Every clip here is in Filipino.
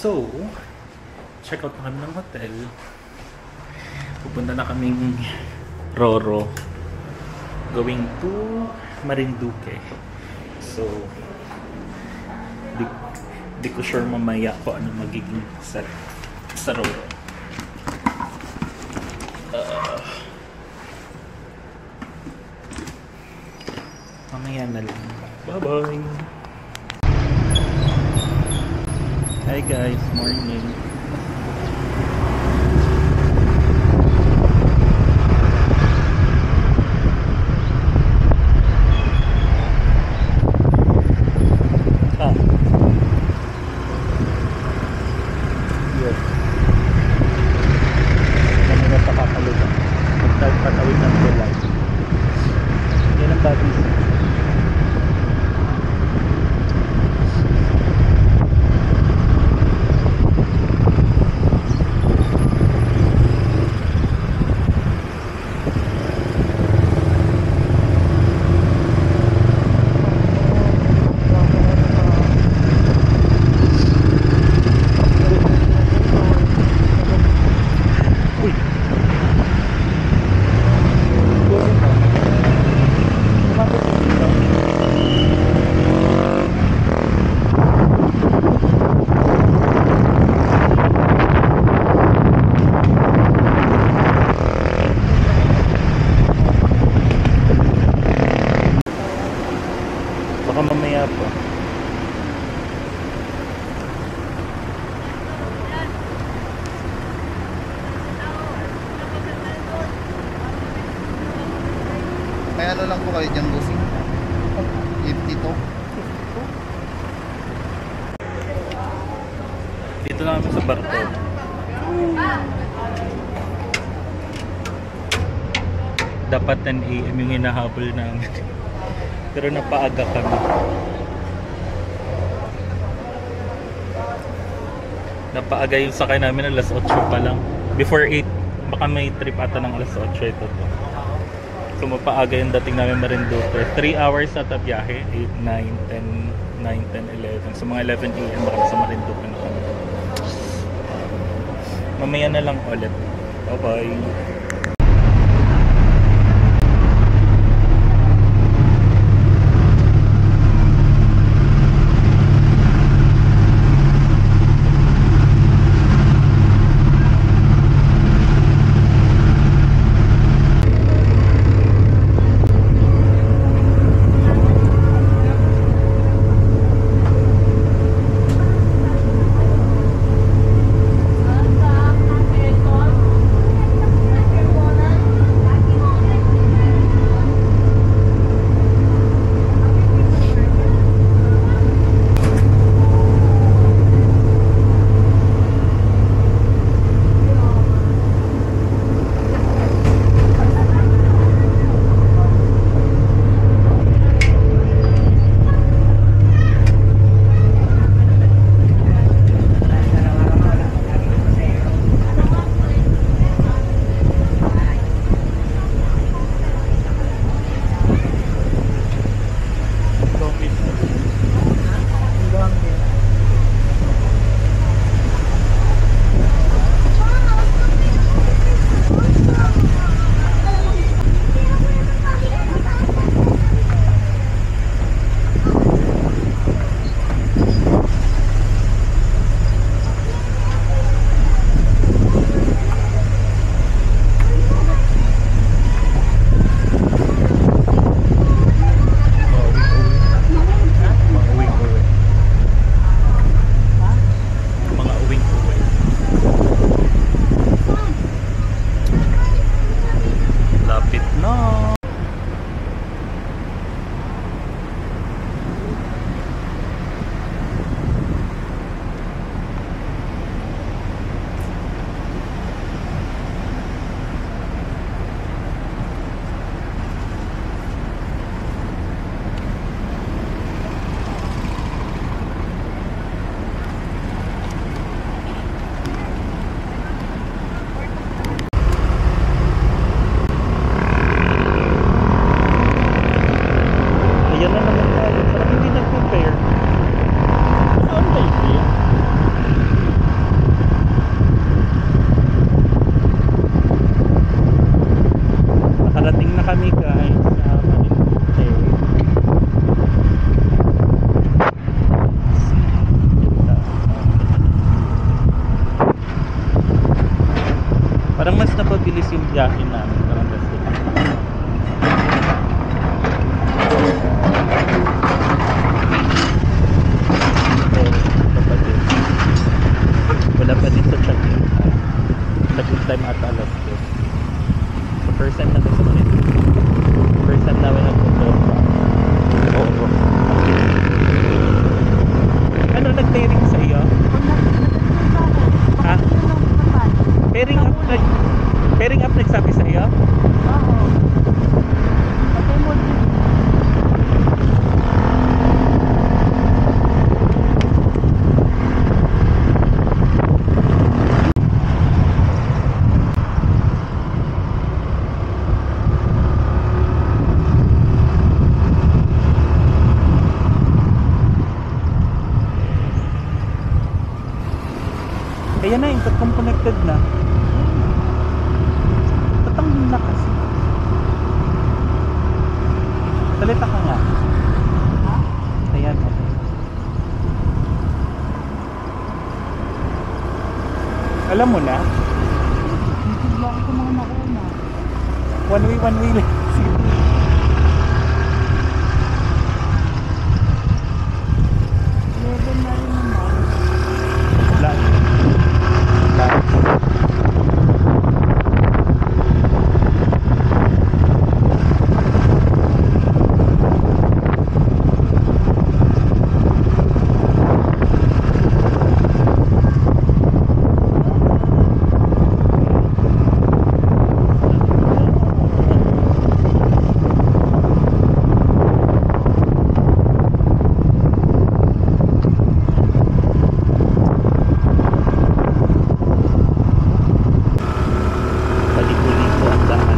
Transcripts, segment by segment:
So, check out na kami ng hotel. Pupunta na kaming Roro. Going to Marinduque. So, di ko sure mamaya kung ano magiging set sa Roro. Mamaya na lang. Bye-bye! Hi guys, morning. Yes. Kami na sa Kapalugan. Mag-start patawid ng July. Yan ang batis. Baka mamaya po. May ano lang po kayo dyan, bossing? 52? Dito lang kami sa Barto. Dapat 10 AM yung hinahabol namin. Pero napaaga kami. Napaaga yung sakay namin alas 8 pa lang. Before 8, baka may trip ata ng alas 8 ito to. So mapaaga yung dating namin Marinduque. 3 hours ata biyahe. 8, 9, 10, 9, 10, 11. So mga 11 AM baka sa Marinduque na kami. Mamaya na lang ulit. Bye bye. Parang mas napabilis yung biyahe namin. Parang gusto ko. Wala pa din sa check-in. Check-in time ata alas 2. So first time namin sa Manila. First time namin nagpunta. Oo. Ano nag-pairing sa iyo? Ha? Pairing up pairing up nagsabi sa iyo? Oo. Patay mo din. Kaya na, yung connected na. Tatangin na kasi. Salita ka nga. Ayan, okay. Alam mo na? Hindi ba ako mga nauna? One way lang. Level na rin naman. Wala. Balik-uliko ang daan.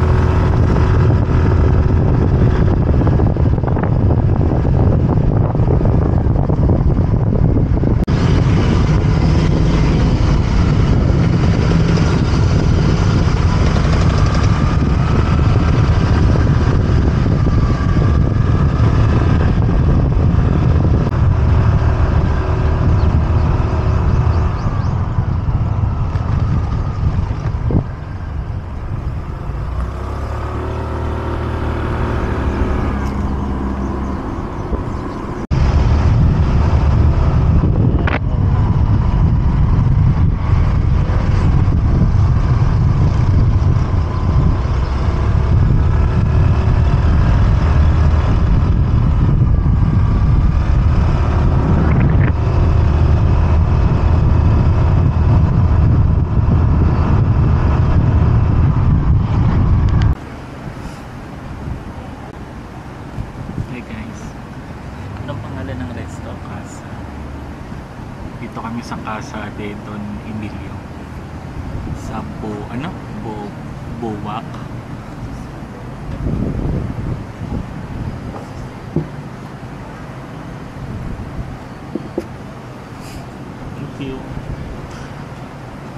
Hey guys, anong pangalan ng resto? Casa. Dito kami sa Casa de Don Emilio. Sa Bowac.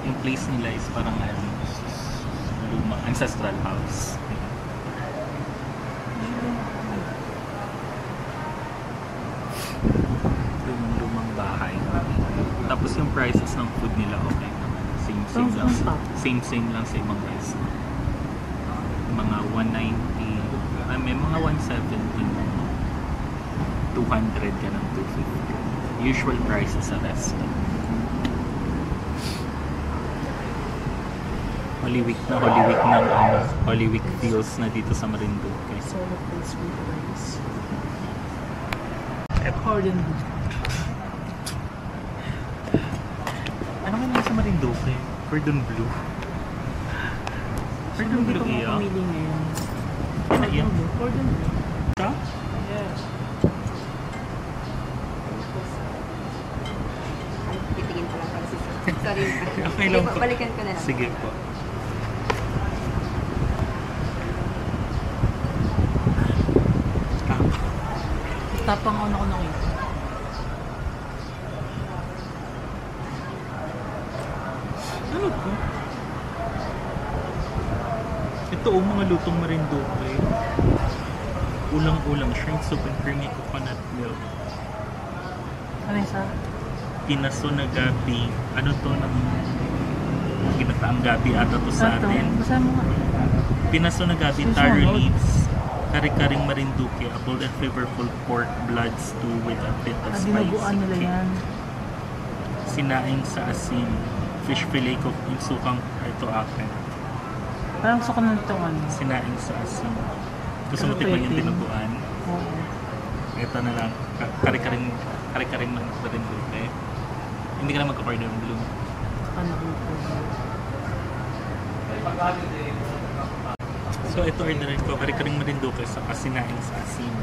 Yung place nila is parang lumang ancestral house. Lumang bahay. Tapos yung prices ng food nila okay naman. Same lang sa ibang resto. Mga 190, may mga 170, 200 ka ng 250. Usual prices sa resto. Holy Week Holy Week feels na dito sa Marinduque. Solo place with rice. Cordon bleu. Ano nga nasa Marinduque? Cordon bleu. Cordon bleu Hindi iya? ko pamili ngayon. Ano iya? Cordon bleu. Siya? Yes. Titingin ko lang pala si Sir. Sorry. Okay lang po. Balikan ko na lang. Sige po. Tapangon ako ng ito. Ano to? Ito mga lutong Marinduque. Ulang-ulang shrimp soup and creamy coconut milk. Ano isa? Pinaso na gabi. Ano to ng Ginataang gabi ata to sa Ito, atin. basahin mo nga. Pinaso na gabi, Susunod. taro leaves, kari-karing marinduque, a bold and flavorful pork blood stew with a bit of Dinuguan nila spicy yan. sinaing sa asin, fish fillet cooked in sukang, ito akin, Parang gusto ko na itong ano. sinaing sa asin. Gusto mo Pero tikman yung pwede. dinuguan? Oo. Ito na lang, kari-karing marinduque. Hindi ka na magka-partner ng blue. Ano ko po. So ito orderin ko, kari-karing marinduque sa sinaing sa asin.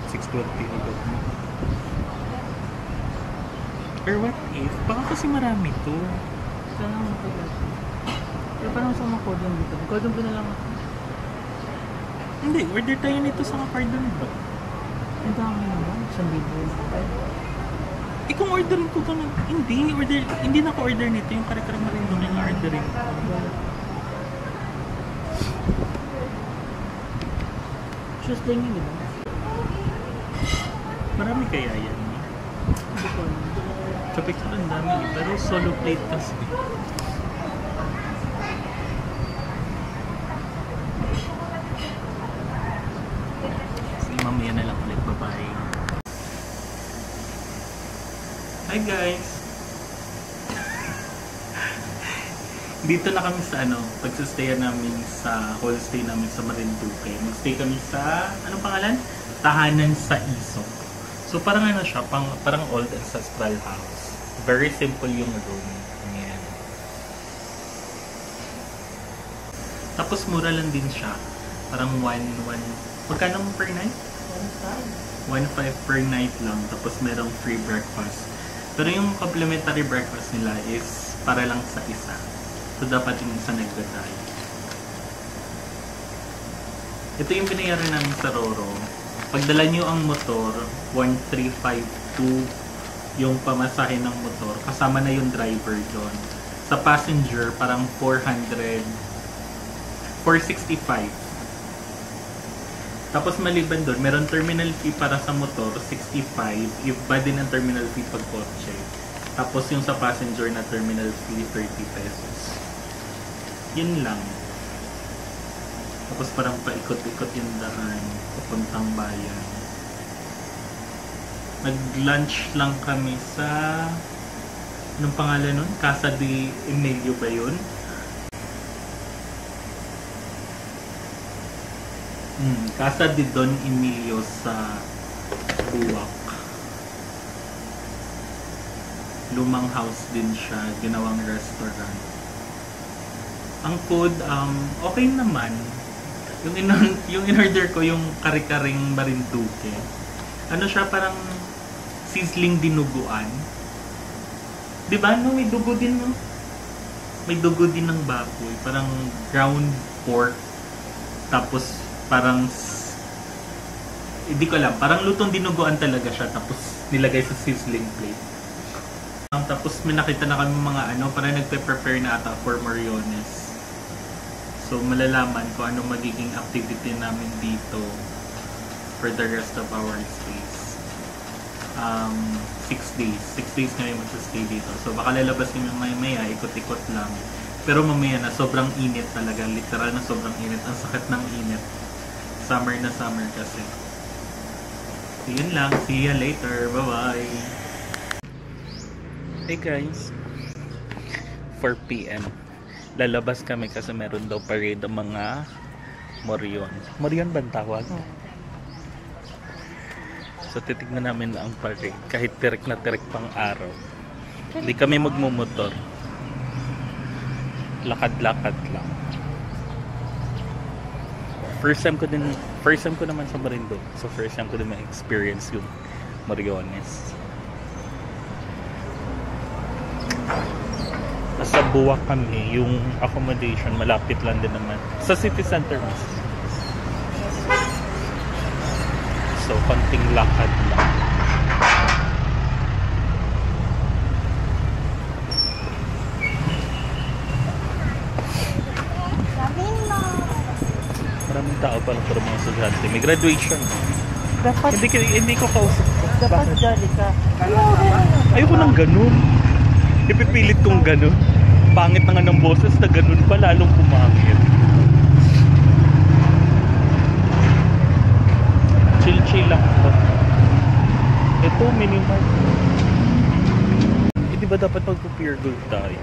620 agad mo. Or what if, baka kasi marami to. Sana mo ito. Pero parang gusto ko mag-cordon dito. Cordon ko na lang ako. Hindi, order tayo nito sa cardon ba? Ang dami naman. 1,000. Kung orderin ko ganun, hindi na ko order nito, yung kare-kare marinduque yung orderin ko. Shoes lang yun, di ba? Marami kaya yan. Hindi ko alam. Sa picture ang dami, pero solo plate kasi. Sige, mamaya na lang ulit, bye-bye. Hi guys! Dito na kami sa pagsastayan namin sa whole stay namin sa Marinduque. Magstay kami sa, anong pangalan? Tahanan sa Isok. So parang siya, parang old ancestral house. Very simple yung room. Ayan. Tapos mura lang din siya. Parang 1, magkano per night? 1.5 per night lang. Tapos merong free breakfast. Pero yung complimentary breakfast nila is para lang sa isa. So dapat yung isa nagdaday. Ito yung binayaran namin sa Roro. Pagdala nyo ang motor, 1,352 yung pamasahe ng motor. Kasama na yung driver doon. Sa passenger, parang 465. Tapos maliban doon, meron terminal fee para sa motor, 65. Iba din ang terminal fee pag kotse. Tapos yung sa passenger na terminal fee, 30 pesos. Yun lang. Tapos parang paikot-ikot yung daan, papuntang bayan. Nag-lunch lang kami sa, anong pangalan nun? Casa de Emilio ba yun? Casa de Don Emilio sa Buwak. Lumang house din siya, ginawang restaurant. Ang food, okay naman. Yung in-order ko, yung kare-karing marinduque. Ano siya, parang sizzling dinuguan. Diba, no? May dugo din, no? May dugo din ng baboy. Parang ground pork. Tapos, parang hindi ko alam, parang lutong dinuguan talaga siya tapos nilagay sa sizzling plate. Tapos may nakita na kami mga parang nagpe-prepare na ata for Moriones. So malalaman ko ano magiging activity namin dito for the rest of our stays. 6 days. 6 days kami mag-stay dito. So baka lalabas kami maya, ikot-ikot lang. Pero mamaya na sobrang init talaga, literal na sobrang init. Ang sakit ng init. Summer na summer kasi. So yun lang. See ya later. Bye-bye. Hey guys. 4 PM. Lalabas kami kasi meron daw parade ng mga Morion. Morion ba ang tawag? So titignan namin ang parade. Kahit tirik na tirik pang araw. Hindi kami magmumotor. Lakad-lakad lang. First time ko naman sa Marinduque. So first time ko din ma-experience yung Moriones. Nasa Buwak kami, yung accommodation malapit lang din naman. Sa city center mas. So konting lakad lang. Maraming tao pa lang para mga estudyante. May graduation. Dapat, Hindi ko kausap. dapat jolly ka. Ayoko ng ganun. Ipipilit kong ganun. pangit na nga ng boses na ganun pa, lalong pumangit. Chill lang to. Ito, minimal. Eh, di ba dapat mag-pure gold tayo?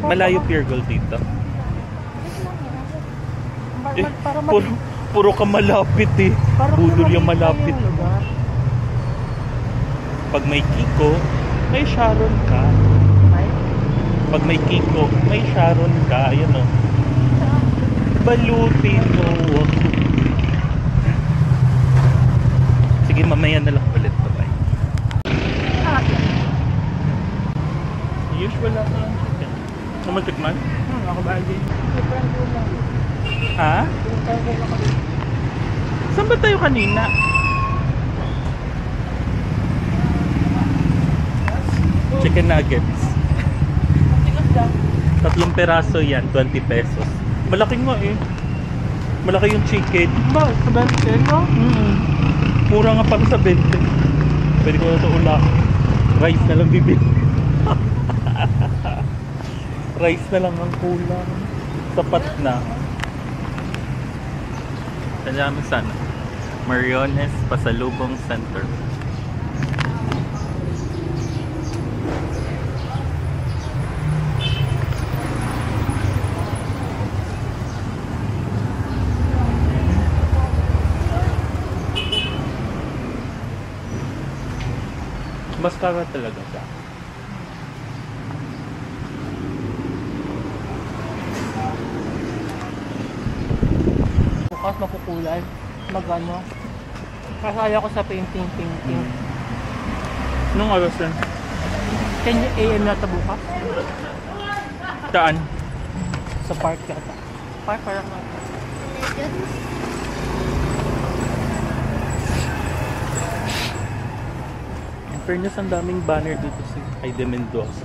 Malayo pure gold dito. Eh, puro ka malapit eh. Budol yung malapit. Pag may Kiko, may Sharon ka. Pag may Kiko, may Sharon ka. Ayan o. Balutin mo. Sige, mamaya na lang ulit. Bye. Usual lang ang chicken. Kumatikman? Ako ba din? Ha? Saan ba tayo kanina? Chicken nuggets. 3 peraso yan, 20 pesos. Malaki nga eh. Malaki yung chicken. Ba, sa 20, no? Mura nga pala sa 20. Pwede ko na ito ulak. Rice na lang bibili. Rice na lang ang kulang. Sapat na. Kaya namin sana. Mariones Pasalubong Center. Mas kara talaga siya. Bukas makukulay. Magano. Kasaya ko sa painting. Anong oras yan? 10 AM na ito bukas. Saan? Sa park yata. Park parang In fairness, ang daming banner dito sa Aide Mendoza.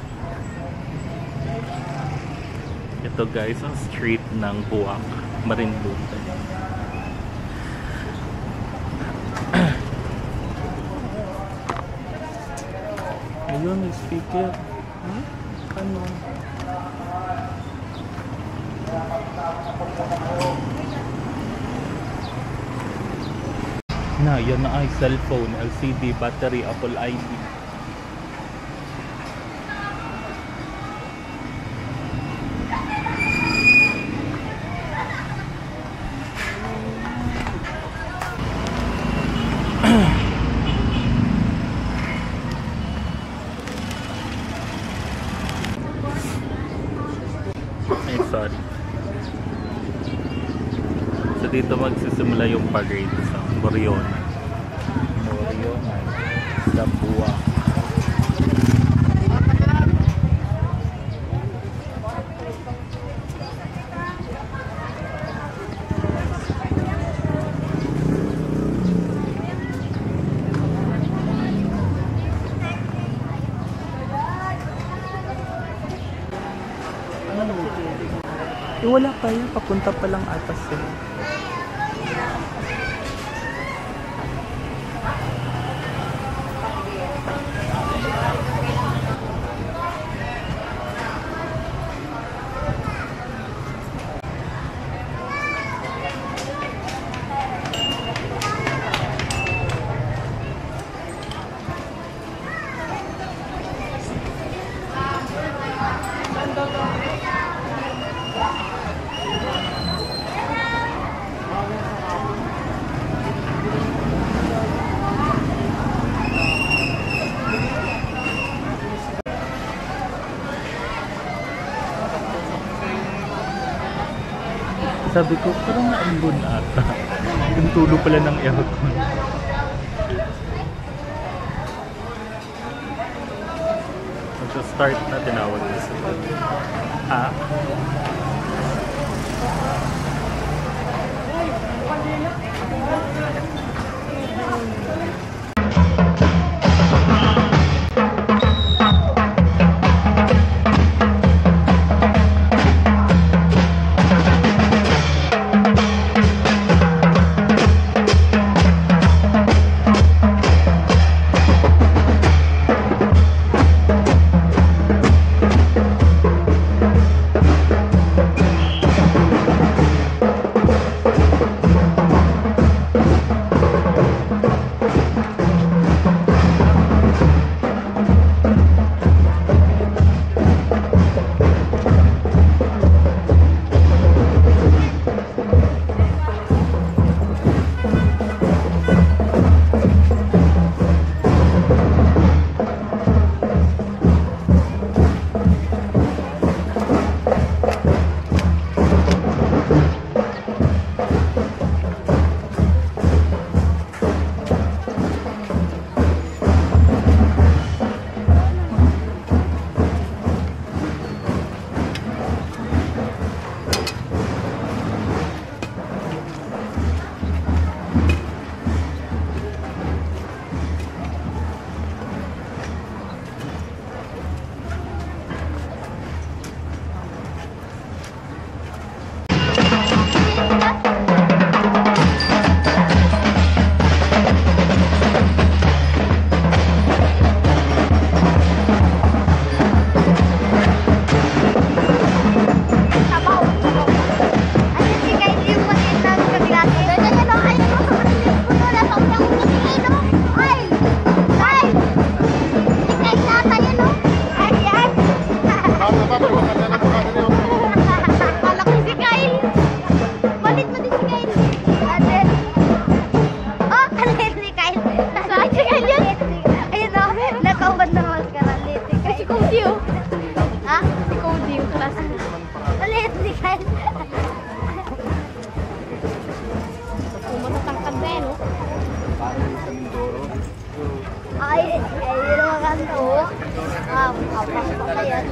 Ito guys, ang street ng Buwak, Marinduque. Ayun, may speaker. Ano? Na, yan na ay cellphone, LCD, battery, Apple ID. Ay, sorry. So dito magsisimula yung parade sa Borionay. Sa Buwak. Eh, wala pa yun. Papunta pa lang atas yun. Sabi ko, parang naambon ata. Yung tulo pala ng aircon. Mag-start na tinawag na sila. Ha? Hindi ka. Pumatangkad na yan, oh. Ay, yun ang maganda, oh. Papatayan.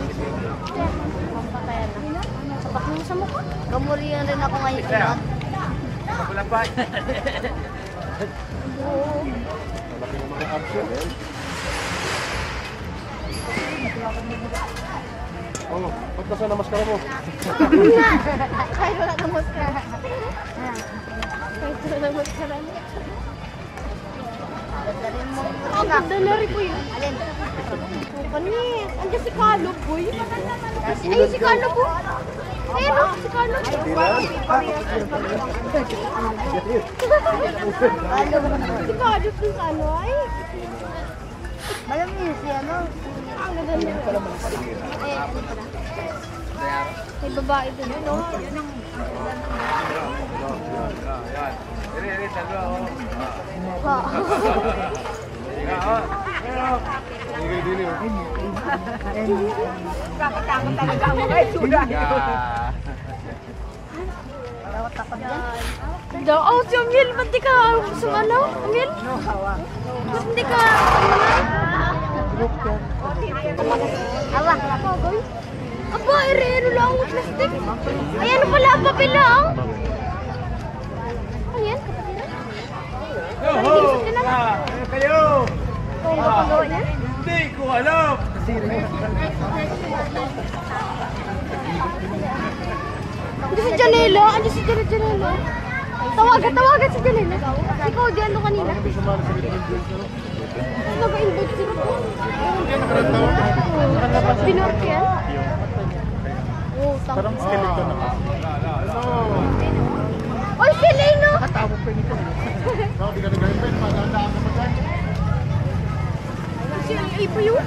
Papatayan na. Sapat mo sa mukha. Gamuriyan rin ako ngayon. Wala pa. Oo. Oh, ba't nasa na maskara mo? Kahit wala na maskara. Kahit wala na maskara. Ang ganda na rin po yun. Alin? Panis. Andiyan si Carlo, boy. Ay, si Carlo po. Ayun, oh, si Carlo. Si Carlo po sa ano, ay. Alam niyo si ano? Ang ganda niya. Ayun, ano pala. May babae doon, no? Kapatakot talaga ang mga itsura. Oh, si Amil, ba't di ka sumano? Amil? Ba't di ka awa. Aba, ere-ero lang ang plastic. Ay, ano pala ang papel lang? Ano yan? Panigisip ka na. Kayo! Kung kapagawa niya? Hindi ko alam! Andiyan si Janela. Andiyan si Janela. Tawagan si Janela. Ikaw, di ano kanina? Nag-invite sila po. Binork yan? Oo, Parang skeleton na kasi. Oy, sila no? Tawag pa nito. Sabi ka nag-invite, magandaan ka pa dyan. Si Ipo yun?